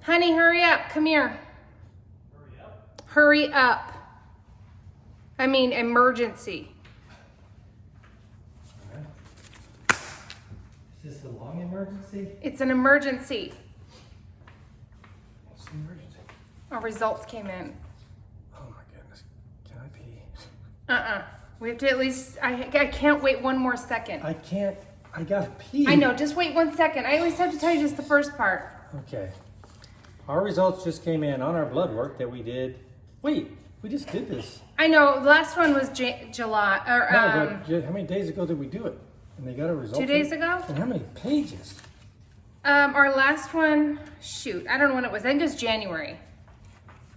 Honey, hurry up. Come here. Hurry up. Hurry up. I mean, emergency. Okay. Is this a long emergency? It's an emergency. What's the emergency? Our results came in. Oh my goodness. Can I pee? We have to at least, I can't wait one more second. I can't. I gotta pee. I know, just wait 1 second. I always have to tell you just the first part. Okay. Our results just came in on our blood work that we did. Wait, we just did this. I know, the last one was July, or No, but how many days ago did we do it? And they got a result? 2 days ago? And how many pages? Our last one, shoot, I don't know when it was. I think it was January.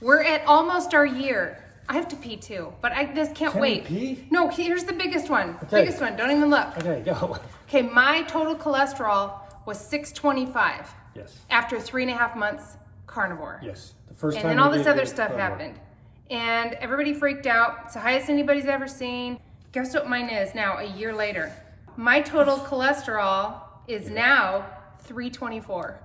We're at almost our year. I have to pee too, but I just can't Can wait. you pee? No, here's the biggest one. Okay. Biggest one, don't even look. Okay, go. Okay, my total cholesterol was 625 Yes. after 3.5 months carnivore. Yes. The first And time then we all this did other the stuff blood work. happened. And everybody freaked out. It's the highest anybody's ever seen. Guess what mine is now, a year later? My total cholesterol is now 324.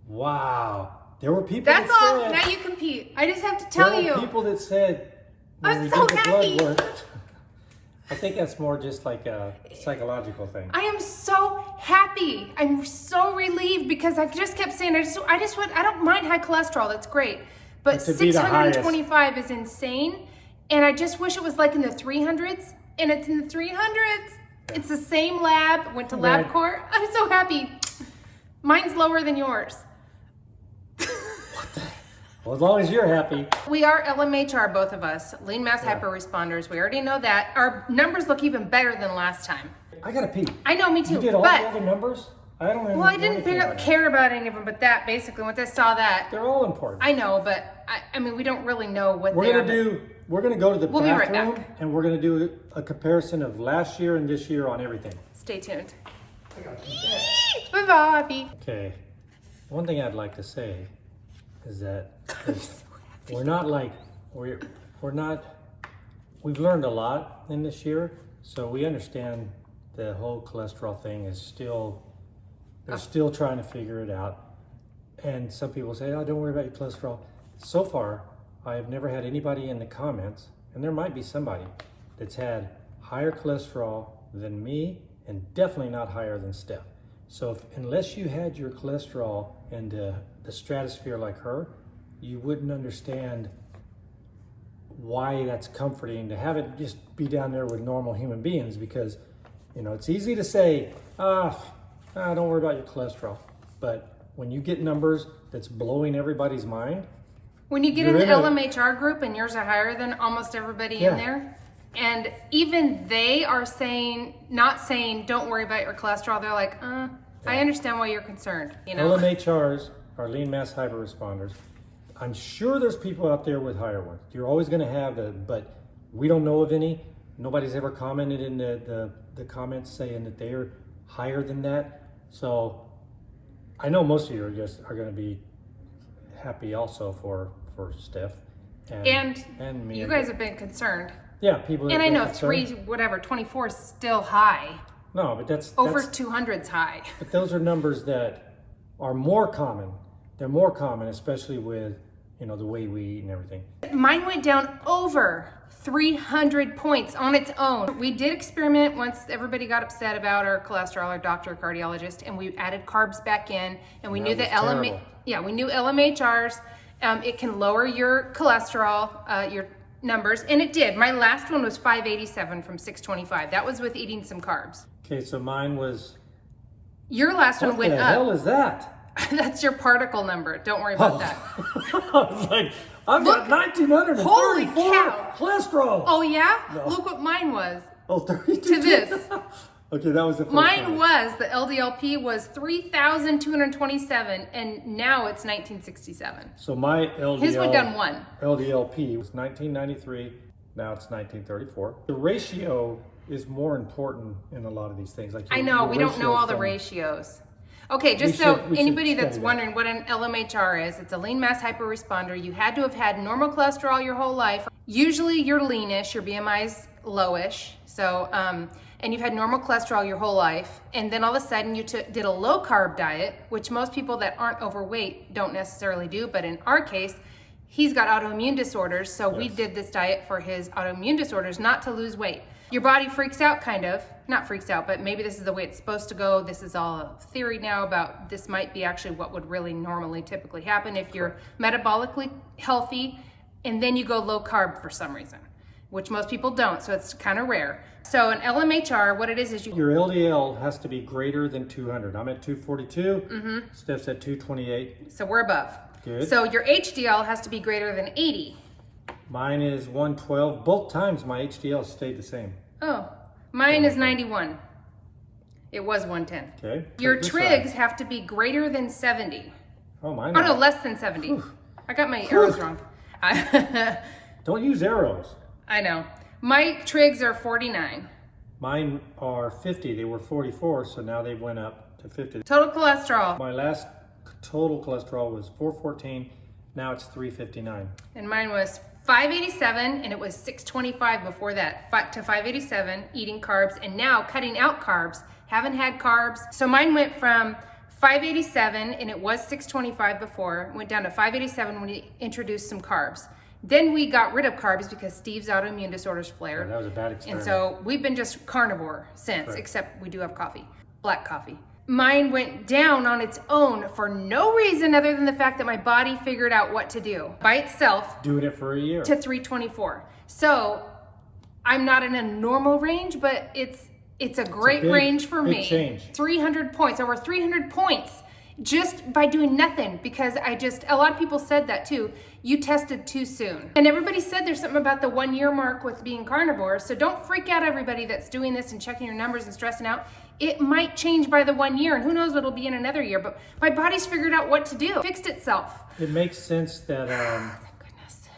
Wow. There were people That's that all. said, Now you compete. I just have to tell there you. were people that said when I'm we so did the happy. blood work. I think that's more just like a psychological thing. I am so happy. I'm so relieved because I just kept saying, I don't mind high cholesterol. That's great. But To be the highest. 625 is insane. And I just wish it was like in the 300s. And it's in the 300s. It's the same lab. Went to Right. LabCorp. I'm so happy. Mine's lower than yours. Well, as long as you're happy. We are LMHR, both of us. Lean mass hyperresponders. We already know that. Our numbers look even better than last time. I gotta pee. I know, me too. You did all but the other numbers? I don't even well, I know didn't anything about it. care about any of them, but that basically, once I saw that, They're all important. I know, but I mean, we don't really know what We're they gonna are. we're gonna go to the We'll be right bathroom back. and we're gonna do a comparison of last year and this year on everything. Stay tuned. I got Bye-bye. Okay. One thing I'd like to say is that we're not like we've learned a lot in this year, so we understand the whole cholesterol thing is they're still trying to figure it out. And some people say, oh, don't worry about your cholesterol. So far, I have never had anybody in the comments, and there might be somebody that's had higher cholesterol than me and definitely not higher than Steph. So unless you had your cholesterol in the stratosphere like her, you wouldn't understand why that's comforting to have it just be down there with normal human beings, because it's easy to say, don't worry about your cholesterol. But when you get numbers that's blowing everybody's mind, When you get You're in the in a- LMHR group and yours are higher than almost everybody Yeah. in there, and even they are not saying, don't worry about your cholesterol. They're like, I understand why you're concerned, LMHRs are lean mass hyperresponders. I'm sure there's people out there with higher ones. You're always going to have but we don't know of any. Nobody's ever commented in the comments saying that they are higher than that. So I know most of you are going to be happy also for Steph and me. You guys have been concerned. Yeah, people. And I know 24 24 is still high. No, but that's Over that's, 200's high. But those are numbers that are more common. They're more common, especially with the way we eat and everything. Mine went down over 300 points on its own. We did experiment once everybody got upset about our cholesterol, our doctor, cardiologist, and we added carbs back in, and we knew that we knew LMHRs. It can lower your cholesterol, your numbers, and it did. My last one was 587 from 625. That was with eating some carbs. Okay, so mine was. Your last one went What the up. hell is that? That's your particle number. Don't worry about that. I was like, I've got 1,934 Holy cow. cholesterol. Oh yeah? No. Look what mine was. Oh, 32. To this. Okay, that was the first Mine one. was, the LDLP was 3,227, and now it's 1967. So my His went down one. LDLP was 1993. Now it's 1934. The ratio is more important in a lot of these things. Like I know, we don't know all the ratios. Okay, just so anybody that's wondering what an LMHR is, it's a lean mass hyperresponder. You had to have had normal cholesterol your whole life. Usually you're leanish, your BMI is lowish. So and you've had normal cholesterol your whole life, and then all of a sudden you did a low carb diet, which most people that aren't overweight don't necessarily do, but in our case, he's got autoimmune disorders, so we did this diet for his autoimmune disorders, not to lose weight. Your body freaks out, kind of. Not freaks out, but maybe this is the way it's supposed to go. This is all a theory now about this might be actually what would really normally typically happen if you're metabolically healthy and then you go low carb for some reason, which most people don't, so it's kind of rare. So an LMHR, what it is your LDL has to be greater than 200. I'm at 242. Steph's at 228. So we're above. Good. So your HDL has to be greater than 80. Mine is 112. Both times my HDL stayed the same. Oh, mine is 91. It was 110. Okay. Your trigs have to be greater than 70. Oh, mine. Oh no, less than 70. Whew. I got my arrows wrong. Don't use arrows. I know. My trigs are 49. Mine are 50. They were 44, so now they went up to 50. Total cholesterol. My last total cholesterol was 414. Now it's 359. And mine was 587, and it was 625 before that. To 587, eating carbs, and now cutting out carbs. Haven't had carbs. So mine went from 587, and it was 625 before. Went down to 587 when we introduced some carbs. Then we got rid of carbs because Steve's autoimmune disorders flared. Yeah, that was a bad experiment. And so we've been just carnivore since, except we do have coffee, black coffee. Mine went down on its own for no reason other than the fact that my body figured out what to do by itself. Doing it for a year. To 324. So I'm not in a normal range, but it's a great range for me. Change. 300 points, over 300 points just by doing nothing, because a lot of people said that too. You tested too soon. And everybody said there's something about the 1 year mark with being carnivore. So don't freak out, everybody that's doing this and checking your numbers and stressing out. It might change by the 1 year, and who knows what it'll be in another year, but my body's figured out what to do. Fixed itself. It makes sense that Thank goodness.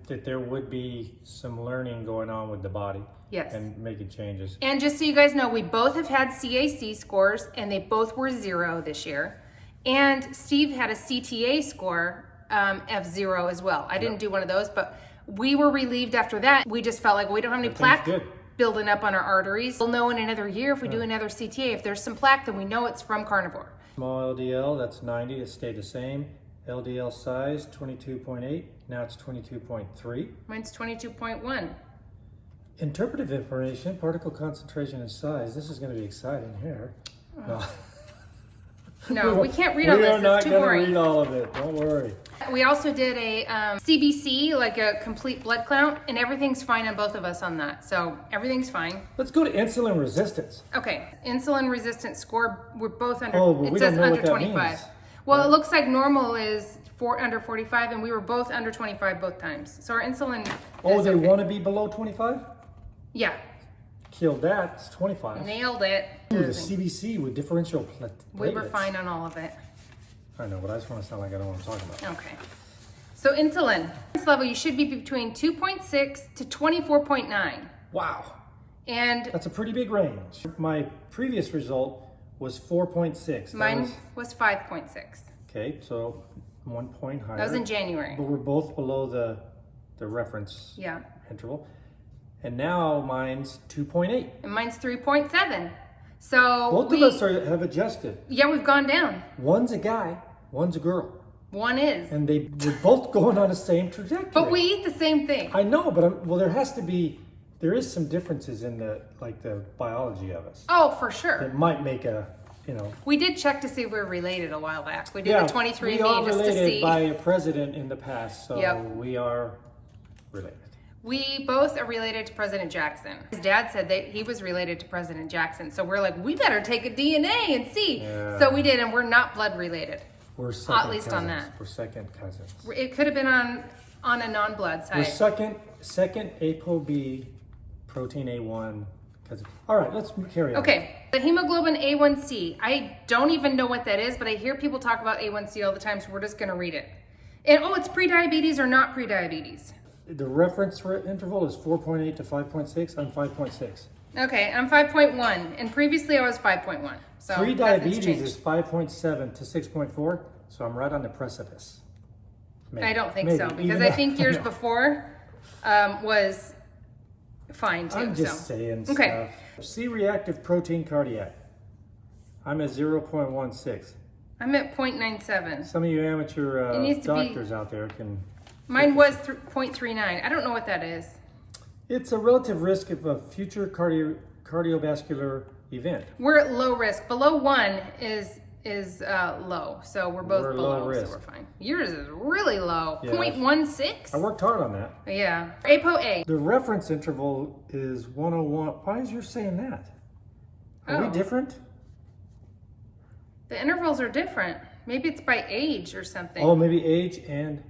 that there would be some learning going on with the body. Yes. And making changes. And just so you guys know, we both have had CAC scores, and they both were 0 this year. And Steve had a CTA score of 0 as well. I didn't do one of those, but we were relieved after that. We just felt like we don't have any plaque building up on our arteries. We'll know in another year if we do another CTA. If there's some plaque, then we know it's from carnivore. Small LDL, that's 90. It stayed the same. LDL size, 22.8. Now it's 22.3. Mine's 22.1. Interpretive information, particle concentration and size. This is going to be exciting here. No, we can't read all this. We are not going to read all of it. Don't worry. We also did a CBC, like a complete blood count, and everything's fine on both of us on that. So everything's fine. Let's go to insulin resistance. Okay, insulin resistance score. We're both under. It says under 25. Means. Well, it looks like normal is under 45, and we were both under 25 both times. So our insulin. Oh, they want to be below 25? Yeah. Killed that. It's 25. Nailed it. Ooh, the CBC with differential platelets. We were fine on all of it. I know, but I just want to sound like I know what I'm talking about. Okay. So insulin level, you should be between 2.6 to 24.9. Wow. And that's a pretty big range. My previous result was 4.6. Mine was 5.6. Okay, so 1 point higher. That was in January. But we're both below the reference interval. And now mine's 2.8. And mine's 3.7. So both of us have adjusted. Yeah, we've gone down. One's a guy, one's a girl. One is. And we're both going on the same trajectory. But we eat the same thing. I know, but there is some differences in the biology of us. Oh, for sure. That might make We did check to see if we were related a while back. We did the 23andMe just to see. We are related by a president in the past, so we are related. We both are related to President Jackson. His dad said that he was related to President Jackson. So we're like, we better take a DNA and see. Yeah. So we did, and we're not blood related. We're second at least cousins. on that. We're second cousins. It could have been on a non-blood side. We're second ApoB, protein A1 cousin. All right, let's carry on. Okay, the hemoglobin A1C. I don't even know what that is, but I hear people talk about A1C all the time, so we're just going to read it. And it's pre-diabetes or not pre-diabetes. The reference interval is 4.8 to 5.6. I'm 5.6. Okay, I'm 5.1, and previously I was 5.1. So pre-diabetes is 5.7 to 6.4, so I'm right on the precipice. Maybe. I don't think so, because I think years before was fine too. I'm just saying stuff. C-reactive protein cardiac. I'm at 0.16. I'm at 0.97. Some of you amateur It needs to be- doctors out there can... Mine was 0.39. I don't know what that is. It's a relative risk of a future cardiovascular event. We're at low risk. Below 1 is low, so we're both We're below, low risk. so we're fine. Yours is really low. Yeah. 0.16? I worked hard on that. Yeah. ApoA. The reference interval is 101. Why is yours saying that? Are we Oh. different? The intervals are different. Maybe it's by age or something. Oh, maybe age and...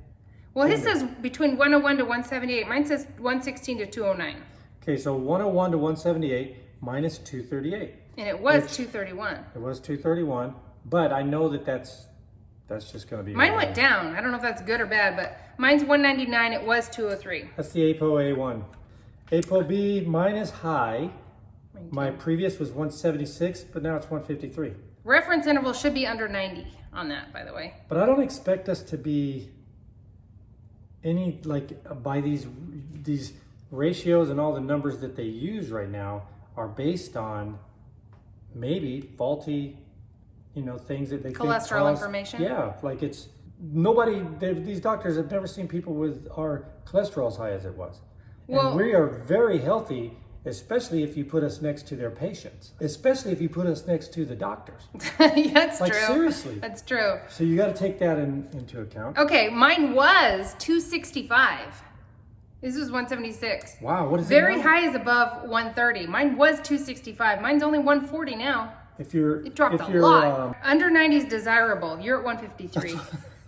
Well, his says between 101 to 178. Mine says 116 to 209. Okay, so 101 to 178 minus 238. And it was Which- 231. It was 231, but I know that's just going to be... Mine went down. I don't know if that's good or bad, but mine's 199. It was 203. That's the ApoA1. ApoB mine is high. My previous was 176, but now it's 153. Reference interval should be under 90 on that, by the way. But I don't expect us to be any, like, by these ratios and all the numbers that they use right now are based on maybe faulty, things that they think Cholesterol cause- information? Yeah, like it's these doctors have never seen people with our cholesterol as high as it was. Well- And we are very healthy, especially if you put us next to their patients, especially if you put us next to the doctors. Yeah, that's Like, true. seriously. That's true. So you got to take that into account. Okay, mine was 265. This was 176. Wow, what is it Very now? high is above 130. Mine was 265. Mine's only 140 now. If you're, It dropped if a you're, lot. Under 90 is desirable. You're at 153.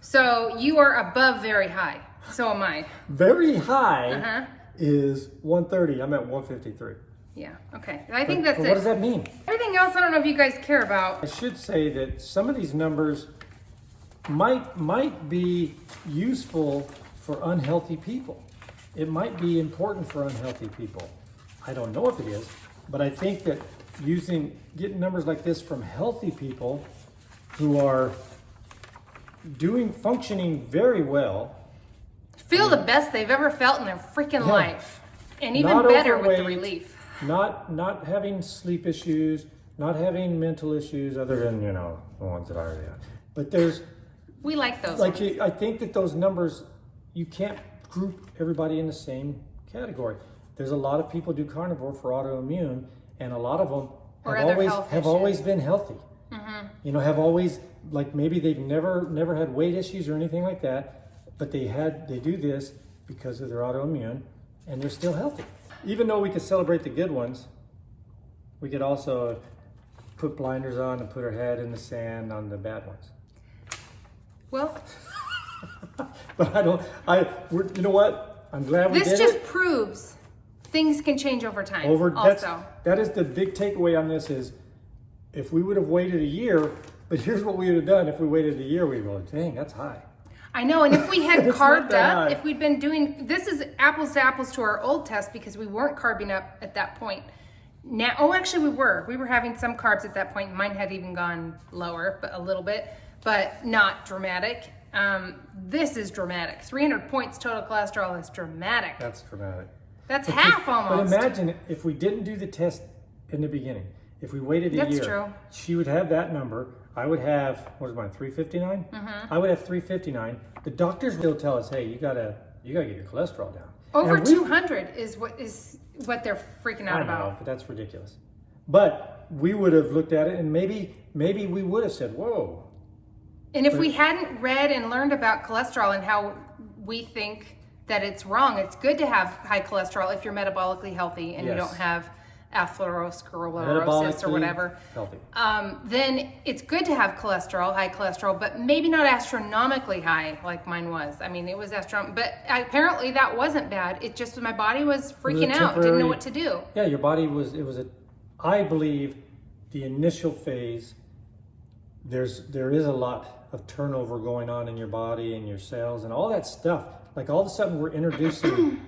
So you are above very high. So am I. very high Uh-huh. is 130. I'm at 153. Yeah, okay. I think that's But it. what does that mean? Everything else, I don't know if you guys care about. I should say that some of these numbers might be useful for unhealthy people. It might be important for unhealthy people. I don't know if it is, but I think that getting numbers like this from healthy people who are functioning very well, Feel the best they've ever felt in their freaking Yeah. life. And even Not better with the overweight. relief. not having sleep issues, not having mental issues other than, the ones that I already have. But there's, We like those like, ones. I think that those numbers, you can't group everybody in the same category. There's a lot of people do carnivore for autoimmune, and a lot of them Or have other always health have issues. always been healthy. Have always, like, maybe they've never had weight issues or anything like that, but they do this because of their autoimmune, and they're still healthy. Even though we could celebrate the good ones, we could also put blinders on and put our head in the sand on the bad ones. Well, But you know what? I'm glad we this did just it. proves things can change over time. That is the big takeaway on this is if we would have waited a year, but here's what we would have done if we waited a year, we'd go, dang, that's high. I know, and if we had It's not carved that up, high. if we'd been doing, this is apples to apples to our old test because we weren't carbing up at that point. Now, actually we were having some carbs at that point. Mine had even gone lower, but a little bit, but not dramatic. This is dramatic. 300 points total cholesterol is dramatic. That's dramatic. That's half almost. But imagine if we didn't do the test in the beginning. If we waited a That's year, true. she would have that number. I would have, what is mine, 359? Mm-hmm. I would have 359. The doctors will tell us, hey, you gotta get your cholesterol down. Over And we- 200 is what they're freaking out I know, about. but that's ridiculous. But we would have looked at it and maybe we would have said, whoa. And if we hadn't read and learned about cholesterol and how we think that it's wrong, it's good to have high cholesterol if you're metabolically healthy and you Yes. don't have atherosclerosis or Metabolically whatever. healthy. Then it's good to have high cholesterol, but maybe not astronomically high like mine was. I mean, it was astronomical, but apparently that wasn't bad. It just, my body was freaking out, didn't know what to do. Yeah, your body I believe the initial phase, there is a lot of turnover going on in your body and your cells and all that stuff. Like all of a sudden we're introducing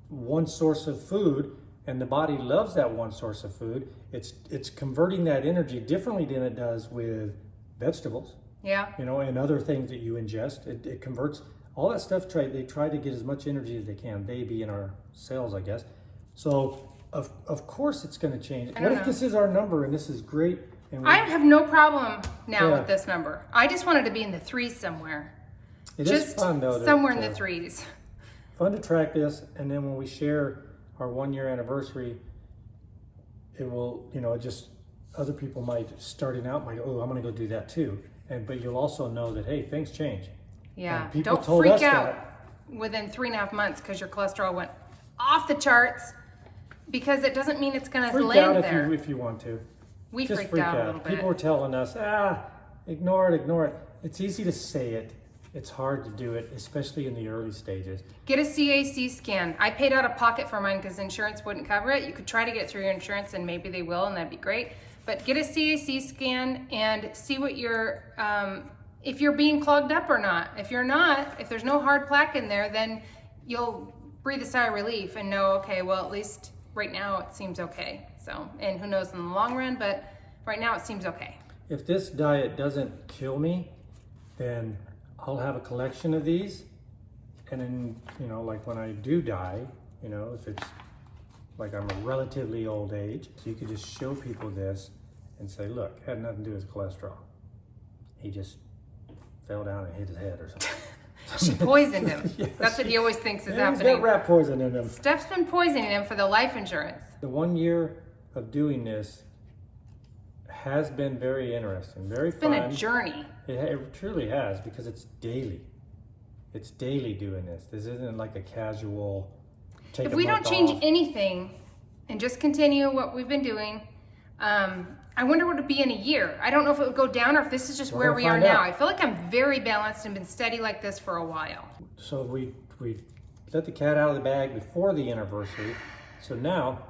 one source of food and the body loves that one source of food. It's converting that energy differently than it does with vegetables, Yeah. and other things that you ingest. It converts all that stuff. They try to get as much energy as they can. They being our cells, I guess. So Of course it's going to change. I What don't if know. this is our number and this is great? And we, I have no problem now Yeah. with this number. I just wanted to be in the 3s somewhere. it Just is fun though. somewhere in the 3s. Fun to track this, and then when we share our 1-year anniversary, it will, just other people might starting out might, oh, I'm going to go do that too. But you'll also know that, hey, things change. Yeah, And people don't told freak us out that. within 3.5 months because your cholesterol went off the charts, because it doesn't mean it's going to Freak out land there. if you want to. We Just freaked out a little bit. People were telling us, ignore it. It's easy to say it. It's hard to do it, especially in the early stages. Get a CAC scan. I paid out of pocket for mine because insurance wouldn't cover it. You could try to get it through your insurance and maybe they will, and that'd be great. But get a CAC scan and see what your, if you're being clogged up or not. If you're not, if there's no hard plaque in there, then you'll breathe a sigh of relief and know, okay, well, at least right now it seems okay. So, and who knows in the long run, but right now it seems okay. If this diet doesn't kill me, then I'll have a collection of these. And then, like when I do die, if it's like I'm a relatively old age, so you could just show people this and say, look, it had nothing to do with cholesterol. He just fell down and hit his head or something. She poisoned him. Yes. That's what he always thinks is He's happening. got rat poison in him. Steph's been poisoning him for the life insurance. The 1 year of doing this has been very interesting, very It's been fun. a journey. It truly has, because it's daily. It's daily doing this. This isn't like a casual take If a we don't month change off. anything and just continue what we've been doing, I wonder what it'd be in a year. I don't know if it would go down or if this is just We're where gonna we are find now. out. I feel like I'm very balanced and been steady like this for a while. So we let the cat out of the bag before the anniversary. So now,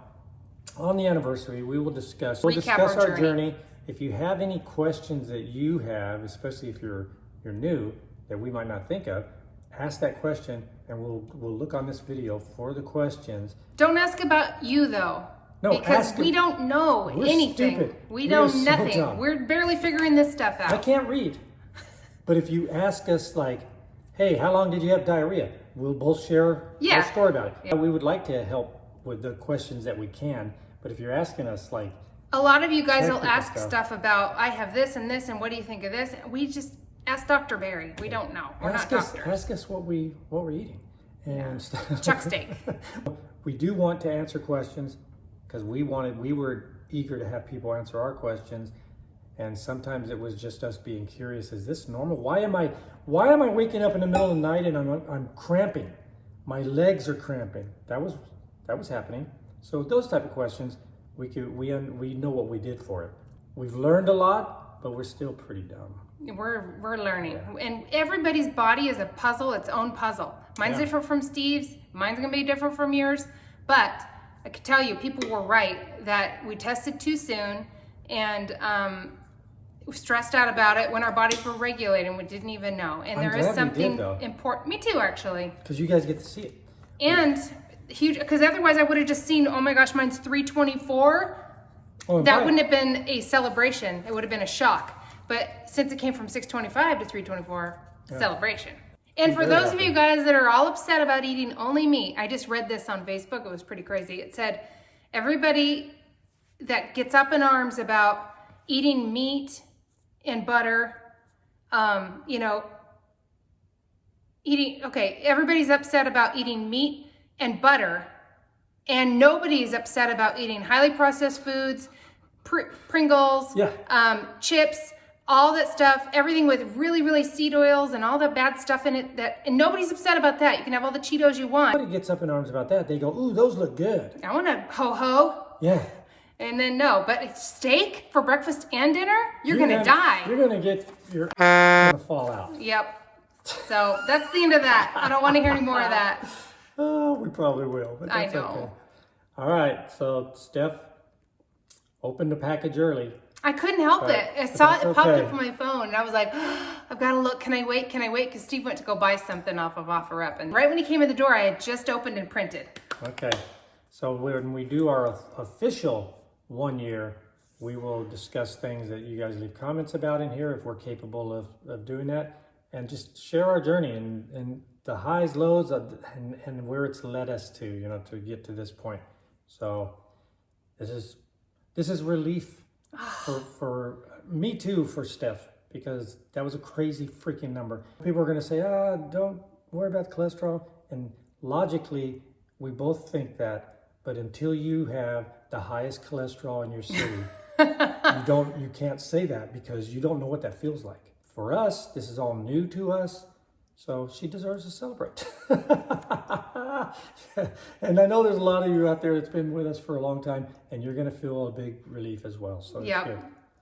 on the anniversary, we'll discuss Recap our our journey. If you have any questions that you have, especially if you're new, that we might not think of, ask that question, and we'll look on this video for the questions. Don't ask about you though. No, because ask we it. don't know We're anything. stupid. We We are know so nothing. dumb. We're barely figuring this stuff out. I can't read. But if you ask us like, hey, how long did you have diarrhea? We'll both share Yeah. our story about it. Yeah. We would like to help with the questions that we can, but if you're asking us like, A lot of you guys will technical ask stuff about, I have this and this, and what do you think of this? We just ask Dr. Barry. We don't know. We're not doctors. ask us what we're eating. And Chuck steak. We do want to answer questions because we were eager to have people answer our questions. And sometimes it was just us being curious. Is this normal? Why am I waking up in the middle of the night and I'm cramping? My legs are cramping. That was happening. So those type of questions, we know what we did for it. We've learned a lot, but we're still pretty dumb. We're learning. And everybody's body is a puzzle, its own puzzle. Mine's Yeah. different from Steve's. Mine's gonna be different from yours. But I can tell you, people were right that we tested too soon and stressed out about it when our bodies were regulating. We didn't even know. And I'm there is glad we something did, though. important. Me too, actually. Because you guys get to see it. And huge, because otherwise I would have just seen, oh my gosh, mine's 324. Oh, and That by- wouldn't have been a celebration. It would have been a shock. But since it came from 625 to 324, celebration. And for Very those of happy. you guys that are all upset about eating only meat, I just read this on Facebook. It was pretty crazy. It said, everybody that gets up in arms about eating meat and butter, everybody's upset about eating meat and butter, and nobody's upset about eating highly processed foods, Pringles, Yeah. chips, all that stuff, everything with really, really seed oils and all the bad stuff in it, and nobody's upset about that. You can have all the Cheetos you want. Somebody gets up in arms about that. They go, ooh, those look good. I want a ho-ho. Yeah. And then no, but steak for breakfast and dinner, you're gonna die. You're gonna get your gonna fall out. Yep. So that's the end of that. I don't want to hear any more of that. Oh, we probably will, but I that's know. okay. All right, so Steph opened the package early. I couldn't help But- it. I but saw that's it popped okay. up on my phone, and I was like, I've got to look. Can I wait? Can I wait? Because Steve went to go buy something off of OfferUp, and right when he came in the door, I had just opened and printed. Okay, so when we do our official 1 year, we will discuss things that you guys leave comments about in here if we're capable of doing that, and just share our journey and the highs, lows, and where it's led us to, to get to this point. So this is relief for me too, for Steph, because that was a crazy freaking number. People are going to say, don't worry about the cholesterol. And logically, we both think that, but until you have the highest cholesterol in your city, you can't say that because you don't know what that feels like. For us, this is all new to us, so she deserves to celebrate. And I know there's a lot of you out there that's been with us for a long time, and you're going to feel a big relief as well. So it's good.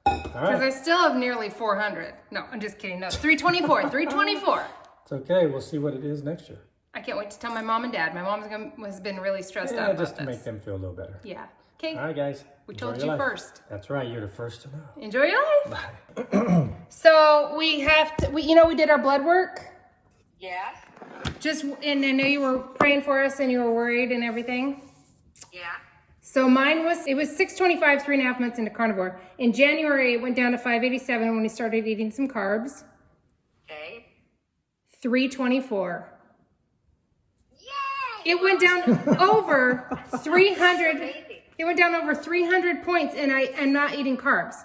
All right. Because I still have nearly 400. No, I'm just kidding. No, 324. 324. It's okay. We'll see what it is next year. I can't wait to tell my mom and dad. My mom has been really stressed out about just to this. make them feel a little better. Yeah. Okay. All right, guys. We told you first. That's right. You're the first to know. Enjoy your life. Bye. So we have to, we did our blood work. Yeah. And I know you were praying for us and you were worried and everything. Yeah. So mine was 625, 3.5 months into carnivore. In January, it went down to 587 when we started eating some carbs. Okay. 324. Yay! It went down over 300. Amazing. It went down over 300 points, and I am not eating carbs.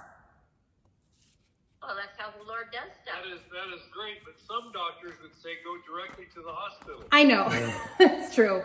Well, that's how the Lord does stuff. That is great, but some doctors would say go directly to the hospital. I know. That's true.